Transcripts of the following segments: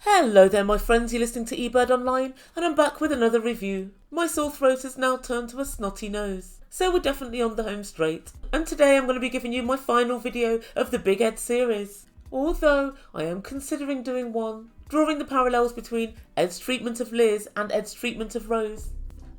Hello there my friends, you're listening to Ebird Online and I'm back with another review. My sore throat has now turned to a snotty nose, so we're definitely on the home straight. And today I'm going to be giving you my final video of the Big Ed series. Although I am considering doing one, drawing the parallels between Ed's treatment of Liz and Ed's treatment of Rose.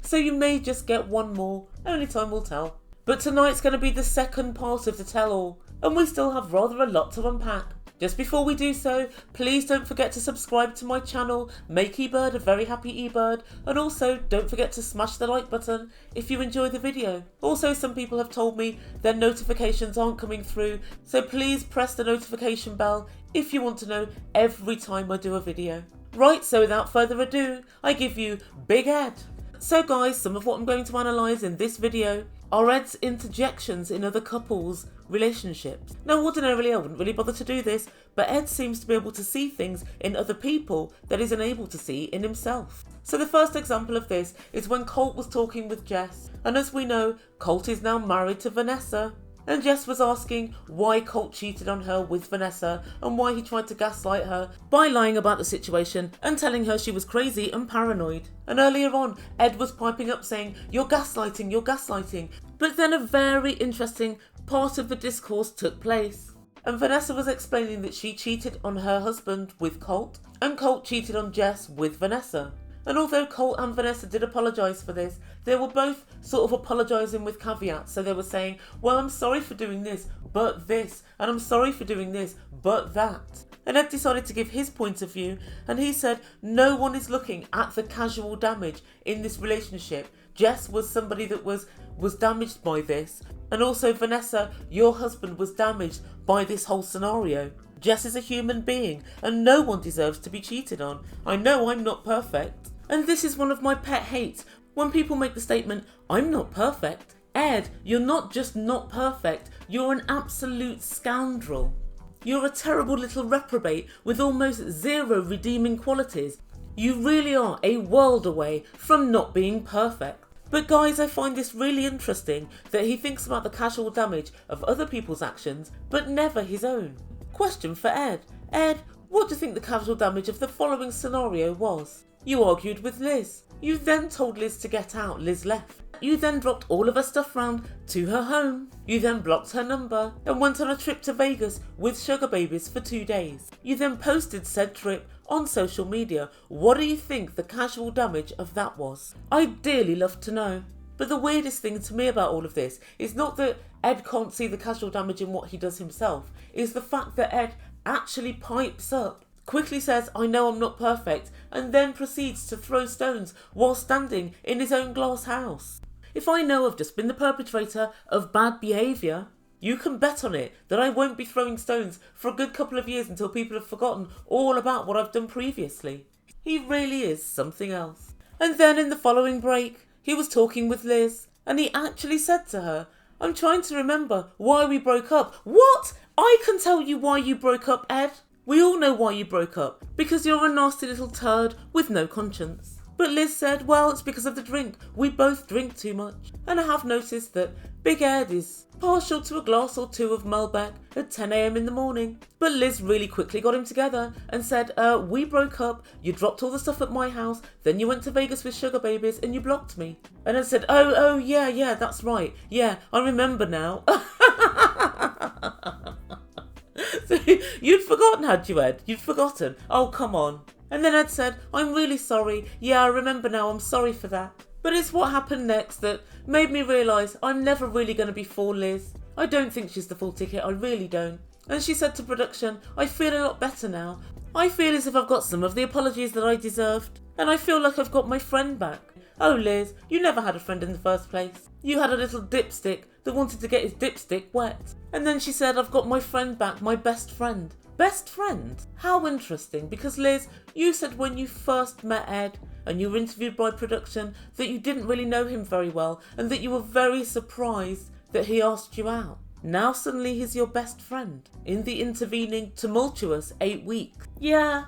So you may just get one more, only time will tell. But tonight's going to be the second part of the tell-all, and we still have rather a lot to unpack. Just before we do so, please don't forget to subscribe to my channel, make Ebird a very happy Ebird, and also don't forget to smash the like button if you enjoy the video. Also, some people have told me their notifications aren't coming through, so please press the notification bell if you want to know every time I do a video. Right, so without further ado, I give you Big Ed. So guys, some of what I'm going to analyse in this video are Ed's interjections in other couples' relationships. Now ordinarily I wouldn't really bother to do this, but Ed seems to be able to see things in other people that he's unable to see in himself. So the first example of this is when Colt was talking with Jess, and as we know, Colt is now married to Vanessa. And Jess was asking why Colt cheated on her with Vanessa and why he tried to gaslight her by lying about the situation and telling her she was crazy and paranoid. And earlier on, Ed was piping up saying, "You're gaslighting, you're gaslighting." But then a very interesting part of the discourse took place. And Vanessa was explaining that she cheated on her husband with Colt and Colt cheated on Jess with Vanessa. And although Colt and Vanessa did apologise for this, they were both sort of apologising with caveats. So they were saying, well, I'm sorry for doing this, but this, and I'm sorry for doing this, but that. And Ed decided to give his point of view, and he said, no one is looking at the casual damage in this relationship. Jess was somebody that was damaged by this, and also Vanessa, your husband was damaged by this whole scenario. Jess is a human being, and no one deserves to be cheated on. I know I'm not perfect. And this is one of my pet hates, when people make the statement, I'm not perfect. Ed, you're not just not perfect, you're an absolute scoundrel. You're a terrible little reprobate with almost zero redeeming qualities. You really are a world away from not being perfect. But guys, I find this really interesting that he thinks about the casual damage of other people's actions, but never his own. Question for Ed. Ed, what do you think the casual damage of the following scenario was? You argued with Liz. You then told Liz to get out. Liz left. You then dropped all of her stuff round to her home. You then blocked her number and went on a trip to Vegas with sugar babies for 2 days. You then posted said trip on social media. What do you think the casual damage of that was? I'd dearly love to know. But the weirdest thing to me about all of this is not that Ed can't see the casual damage in what he does himself, is the fact that Ed actually pipes up, quickly says, I know I'm not perfect, and then proceeds to throw stones while standing in his own glass house. If I know I've just been the perpetrator of bad behaviour, you can bet on it that I won't be throwing stones for a good couple of years until people have forgotten all about what I've done previously. He really is something else. And then in the following break, he was talking with Liz, and he actually said to her, I'm trying to remember why we broke up. What? I can tell you why you broke up, Ed. We all know why you broke up, because you're a nasty little turd with no conscience. But Liz said, well, it's because of the drink. We both drink too much. And I have noticed that Big Ed is partial to a glass or two of Malbec at 10 a.m. in the morning. But Liz really quickly got him together and said, we broke up, you dropped all the stuff at my house, then you went to Vegas with sugar babies and you blocked me. And I said, oh, yeah, that's right. Yeah, I remember now. So you'd forgotten, had you, Ed? You'd forgotten? Oh, come on. And then Ed said, I'm really sorry. Yeah, I remember now. I'm sorry for that. But it's what happened next that made me realise I'm never really going to be for Liz. I don't think she's the full ticket. I really don't. And she said to production, I feel a lot better now. I feel as if I've got some of the apologies that I deserved. And I feel like I've got my friend back. Oh, Liz, you never had a friend in the first place. You had a little dipstick that wanted to get his dipstick wet. And then she said, I've got my friend back, my best friend. Best friend? How interesting, because Liz, you said when you first met Ed and you were interviewed by production that you didn't really know him very well and that you were very surprised that he asked you out. Now suddenly he's your best friend in the intervening tumultuous 8 weeks. Yeah,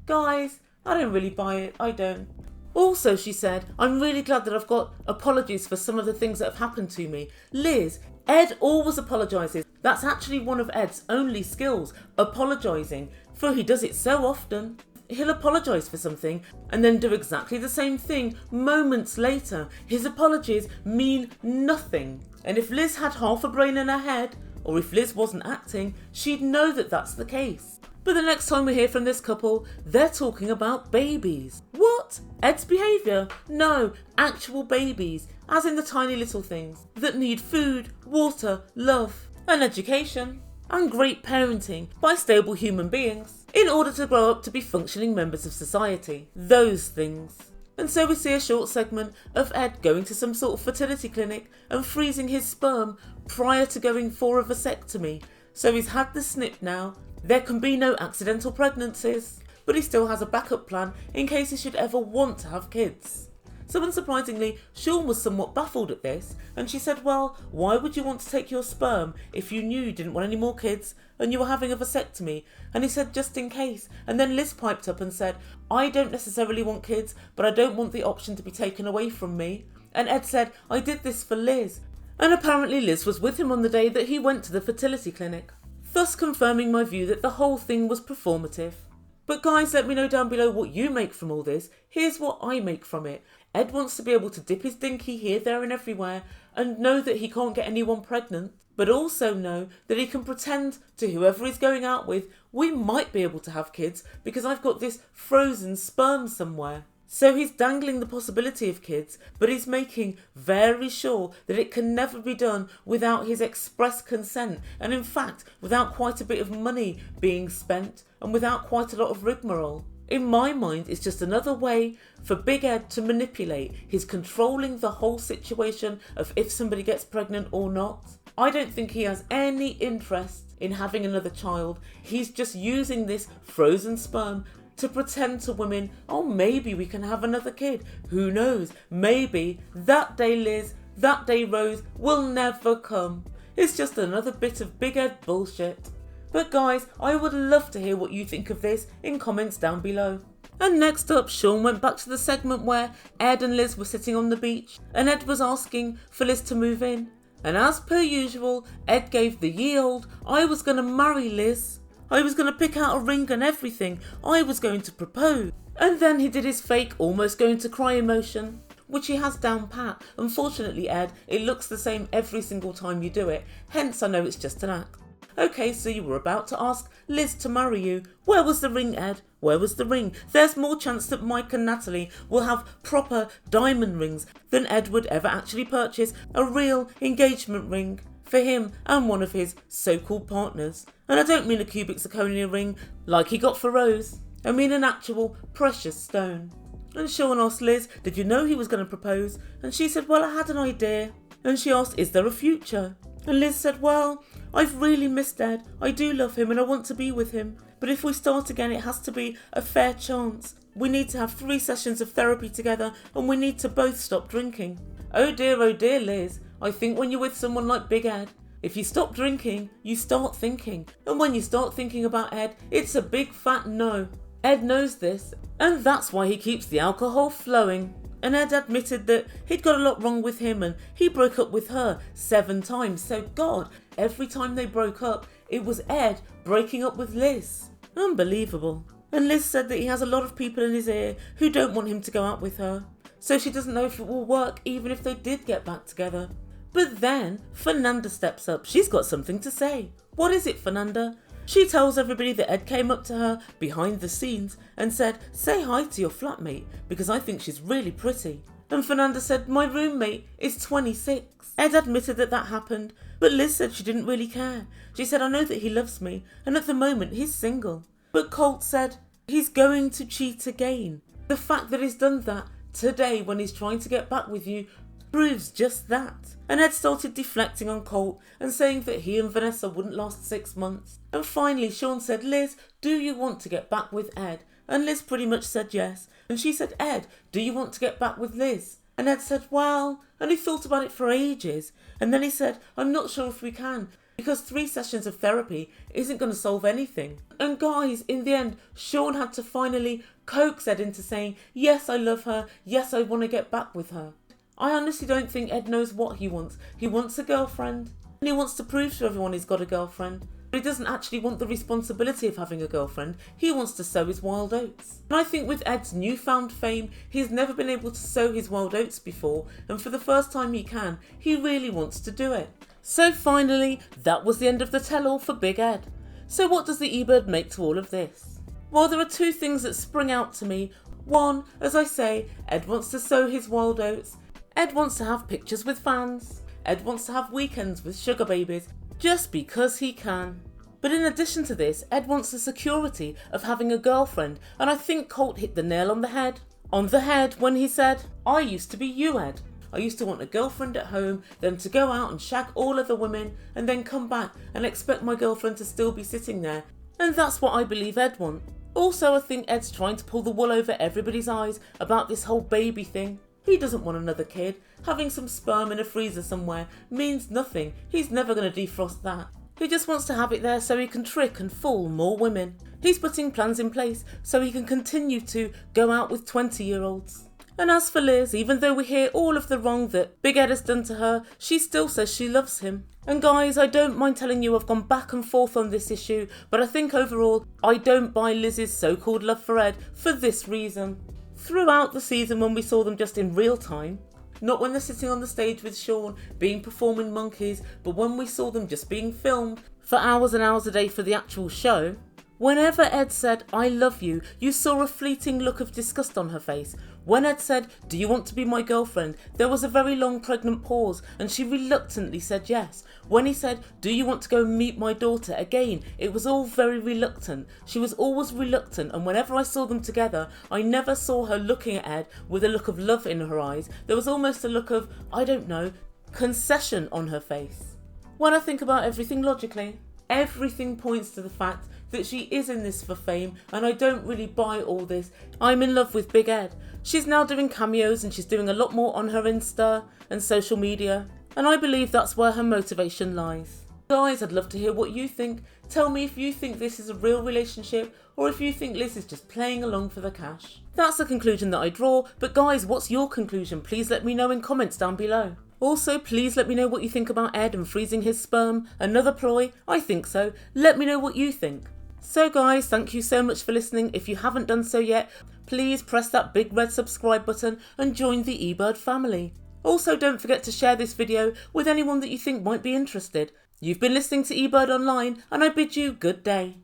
guys, I don't really buy it, I don't. Also, she said, I'm really glad that I've got apologies for some of the things that have happened to me. Liz, Ed always apologises. That's actually one of Ed's only skills, apologising, for he does it so often. He'll apologise for something and then do exactly the same thing moments later. His apologies mean nothing. And if Liz had half a brain in her head, or if Liz wasn't acting, she'd know that that's the case. But the next time we hear from this couple, they're talking about babies. What? Ed's behaviour? No, actual babies, as in the tiny little things that need food, water, love, and education, and great parenting by stable human beings in order to grow up to be functioning members of society. Those things. And so we see a short segment of Ed going to some sort of fertility clinic and freezing his sperm prior to going for a vasectomy. So he's had the snip now. There can be no accidental pregnancies, but he still has a backup plan in case he should ever want to have kids. So unsurprisingly, Sean was somewhat baffled at this, and she said, well, why would you want to take your sperm if you knew you didn't want any more kids and you were having a vasectomy? And he said, just in case. And then Liz piped up and said, I don't necessarily want kids, but I don't want the option to be taken away from me. And Ed said, I did this for Liz. And apparently Liz was with him on the day that he went to the fertility clinic, thus confirming my view that the whole thing was performative. But guys, let me know down below what you make from all this. Here's what I make from it. Ed wants to be able to dip his dinky here, there and everywhere and know that he can't get anyone pregnant, but also know that he can pretend to whoever he's going out with, we might be able to have kids because I've got this frozen sperm somewhere. So he's dangling the possibility of kids, but he's making very sure that it can never be done without his express consent, and in fact without quite a bit of money being spent and without quite a lot of rigmarole. In my mind, it's just another way for Big Ed to manipulate. He's controlling the whole situation of if somebody gets pregnant or not. I don't think he has any interest in having another child. He's just using this frozen sperm to pretend to women, oh, maybe we can have another kid. Who knows? Maybe that day Liz, that day Rose will never come. It's just another bit of Big Ed bullshit. But guys, I would love to hear what you think of this in comments down below. And next up, Sean went back to the segment where Ed and Liz were sitting on the beach and Ed was asking for Liz to move in. And as per usual, Ed gave the ye old, I was going to marry Liz. I was going to pick out a ring and everything. I was going to propose. And then he did his fake almost going to cry emotion, which he has down pat. Unfortunately, Ed, it looks the same every single time you do it. Hence, I know it's just an act. Okay, so you were about to ask Liz to marry you. Where was the ring, Ed? Where was the ring? There's more chance that Mike and Natalie will have proper diamond rings than Ed would ever actually purchase a real engagement ring for him and one of his so-called partners. And I don't mean a cubic zirconia ring like he got for Rose. I mean an actual precious stone. And Sean asked Liz, did you know he was going to propose? And she said, well, I had an idea. And she asked, is there a future? And Liz said, well, I've really missed Ed. I do love him and I want to be with him. But if we start again, it has to be a fair chance. We need to have 3 sessions of therapy together and we need to both stop drinking. Oh dear, Liz. I think when you're with someone like Big Ed, if you stop drinking, you start thinking. And when you start thinking about Ed, it's a big fat no. Ed knows this, and that's why he keeps the alcohol flowing. And Ed admitted that he'd got a lot wrong with him and he broke up with her 7 times. So God, every time they broke up, it was Ed breaking up with Liz. Unbelievable. And Liz said that he has a lot of people in his ear who don't want him to go out with her. So she doesn't know if it will work even if they did get back together. But then Fernanda steps up. She's got something to say. What is it, Fernanda? She tells everybody that Ed came up to her behind the scenes and said, say hi to your flatmate because I think she's really pretty. And Fernanda said, my roommate is 26. Ed admitted that that happened, but Liz said she didn't really care. She said, I know that he loves me and at the moment he's single. But Colt said, he's going to cheat again. The fact that he's done that today when he's trying to get back with you proves just that. And Ed started deflecting on Colt and saying that he and Vanessa wouldn't last 6 months. And finally Sean said, Liz, do you want to get back with Ed? And Liz pretty much said yes. And she said, Ed, do you want to get back with Liz? And Ed said, well, and he thought about it for ages. And then he said, I'm not sure if we can, because 3 sessions of therapy isn't going to solve anything. And guys, in the end, Sean had to finally coax Ed into saying, yes, I love her. Yes, I want to get back with her. I honestly don't think Ed knows what he wants. He wants a girlfriend. and he wants to prove to everyone he's got a girlfriend. But he doesn't actually want the responsibility of having a girlfriend, he wants to sow his wild oats. And I think with Ed's newfound fame, he's never been able to sow his wild oats before, and for the first time he can, he really wants to do it. So finally, that was the end of the tell-all for Big Ed. So what does the Ebird make to all of this? Well, there are two things that spring out to me. One, as I say, Ed wants to sow his wild oats. Ed wants to have pictures with fans. Ed wants to have weekends with sugar babies, just because he can. But in addition to this, Ed wants the security of having a girlfriend, and I think Colt hit the nail on the head. On the head when he said, "I used to be you, Ed. I used to want a girlfriend at home, then to go out and shag all other women, and then come back and expect my girlfriend to still be sitting there." And that's what I believe Ed wants. Also, I think Ed's trying to pull the wool over everybody's eyes about this whole baby thing. He doesn't want another kid. Having some sperm in a freezer somewhere means nothing. He's never going to defrost that. He just wants to have it there so he can trick and fool more women. He's putting plans in place so he can continue to go out with 20-year-olds. And as for Liz, even though we hear all of the wrong that Big Ed has done to her, she still says she loves him. And guys, I don't mind telling you I've gone back and forth on this issue, but I think overall I don't buy Liz's so-called love for Ed for this reason. Throughout the season when we saw them just in real time, not when they're sitting on the stage with Sean being performing monkeys, but when we saw them just being filmed for hours and hours a day for the actual show, whenever Ed said, "I love you," you saw a fleeting look of disgust on her face. When Ed said, "Do you want to be my girlfriend?" there was a very long pregnant pause and she reluctantly said yes. When he said, "Do you want to go meet my daughter?" again, it was all very reluctant. She was always reluctant, and whenever I saw them together, I never saw her looking at Ed with a look of love in her eyes. There was almost a look of, I don't know, concession on her face. When I think about everything logically, everything points to the fact that she is in this for fame, and I don't really buy all this. I'm in love with Big Ed. She's now doing cameos and she's doing a lot more on her Insta and social media, and I believe that's where her motivation lies. Guys, I'd love to hear what you think. Tell me if you think this is a real relationship or if you think Liz is just playing along for the cash. That's the conclusion that I draw, but guys, what's your conclusion? Please let me know in comments down below. Also, please let me know what you think about Ed and freezing his sperm. Another ploy? I think so. Let me know what you think. So guys, thank you so much for listening. If you haven't done so yet, please press that big red subscribe button and join the Ebird family. Also, don't forget to share this video with anyone that you think might be interested. You've been listening to Ebird Online, and I bid you good day.